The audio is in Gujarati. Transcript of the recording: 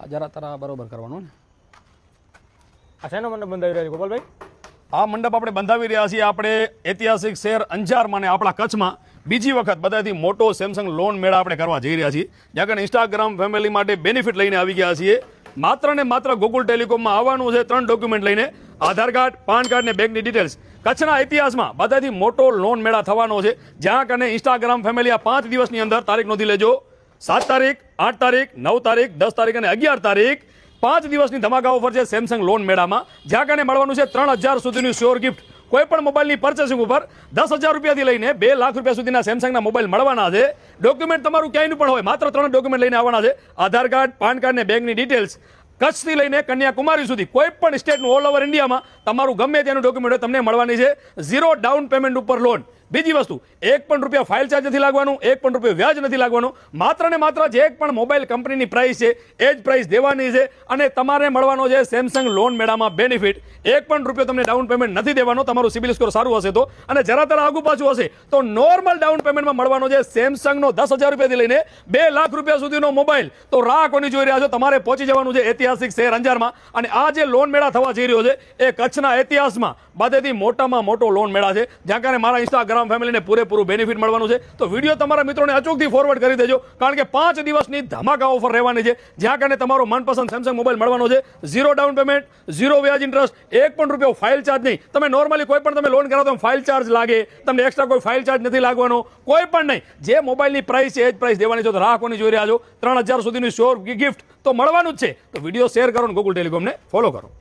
જરા તારા બરોબર કરવાનું ને. આ શેનો મંડપ બંધાવી રહ્યા છે ગોપાલભાઈ? આ મંડપ આપણે બંધાવી રહ્યા છીએ આપણે ઐતિહાસિક શહેર અંજારમાં ને આપણા કચ્છમાં બીજી વખત બધાથી મોટો સેમસંગ લોન મેળા આપણે કરવા જઈ રહ્યા છીએ. જ્યાં કને ઇન્સ્ટાગ્રામ ફેમિલી માટે બેનિફિટ લઈને આવી ગયા છીએ. માત્ર ને માત્ર ગોકુલ ટેલિકોમમાં આવવાનું છે 3 ડોક્યુમેન્ટ લઈને, આધાર કાર્ડ, પાન કાર્ડ ને બેંકની ડિટેલ્સ. કચ્છના ઇતિહાસમાં બધાથી મોટો લોન મેળા થવાનો છે. જ્યાં કને ઇન્સ્ટાગ્રામ ફેમિલી આ 5 દિવસની અંદર તારીખ નોંધી લેજો. 7 તારીખ, 8 તારીખ, 9 તારીખ, 10 તારીખ અને 11 તારીખ 5 દિવસની ધમાકા ઓફર છે સેમસંગ લોન મેળામાં. જ્યાં કને મળવાનું છે 3000 સુધીનું શ્યોર ગિફ્ટ. કોઈ પણ મોબાઈલની પરચેસિંગ ઉપર 10,000 રૂપિયાથી લઈને 2 લાખ રૂપિયા સુધીના સેમસંગના મોબાઈલ મળવાના છે. ડોક્યુમેન્ટ તમારું ક્યાંયનું પણ હોય, માત્ર 3 ડોક્યુમેન્ટ લઈને આવવાના છે. આધાર કાર્ડ, પાન કાર્ડ ને બેંકની ડિટેલ્સ. કચ્છથી લઈને કન્યાકુમારી સુધી કોઈ પણ સ્ટેટનું ઓલ ઓવર ઇન્ડિયામાં તમારું ગમે તેનું ડોક્યુમેન્ટ હોય તમને મળવાની છે 0 ડાઉન પેમેન્ટ ઉપર લોન. બીજી વસ્તુ, 1 પણ રૂપિયા ફાઇલ ચાર્જ નથી લાગવાનું, 1 પણ રૂપિયો વ્યાજ નથી લાગવાનું. માત્ર ને માત્ર જે એક પણ મોબાઈલ કંપનીની પ્રાઇસ છે એ જ પ્રાઇસ દેવાની છે અને તમારે મળવાનો છે સેમસંગ લોન મેળામાં બેનિફિટ. 1 પણ રૂપિયો તમને ડાઉન પેમેન્ટ નથી દેવાનો, તમારું સિબિલ સ્કોર સારું હશે તો. અને જરા તરા આગુ પાછું હશે તો નોર્મલ ડાઉન પેમેન્ટમાં મળવાનો છે સેમસંગનો 10,000 રૂપિયાથી લઈને 2 લાખ રૂપિયા સુધીનો મોબાઈલ. તો રાહ કોની જોઈ રહ્યા છો? તમારે પહોંચી જવાનું છે ઐતિહાસિક શહેર અંજારમાં. અને આ જે લોન મેળા થવા જઈ રહ્યો છે એ કચ્છના ઇતિહાસમાં બધેથી મોટામાં મોટો લોન મેળા છે. જ્યાં કારણે મારા ઇન્સ્ટાગ્રામ ફેમિલીને પૂરેપૂરું બેનિફિટ મળવાનું છે. તો વિડીયો તમારા મિત્રોને અચૂકથી ફોરવર્ડ કરી દેજો, કારણ કે 5 દિવસની ધમાકા ઓફર રહેવાની છે. જ્યાં કારણે તમારો મનપસંદ સેમસંગ મોબાઈલ મળવાનો છે 0 ડાઉન પેમેન્ટ, 0 વ્યાજ ઇન્ટરેસ્ટ, 1 પણ રૂપિયો ફાઇલ ચાર્જ નહીં. તમે નોર્મલી કોઈ પણ તમે લોન કરાવો તો ફાઇલ ચાર્જ લાગે, તમને એક્સ્ટ્રા કોઈ ફાઇલ ચાર્જ નથી લાગવાનો, કોઈ પણ નહીં. જે મોબાઈલની પ્રાઇસ છે એ જ પ્રાઇસ દેવાની છે. તો રાહ કોની જોઈ રહ્યા છો? 3000 સુધીનું શ્યોર ગિફ્ટ તો મળવાનું જ છે. તો વિડીયો શેર કરો અને ગોકુલ ટેલિકોમને ફોલો કરો.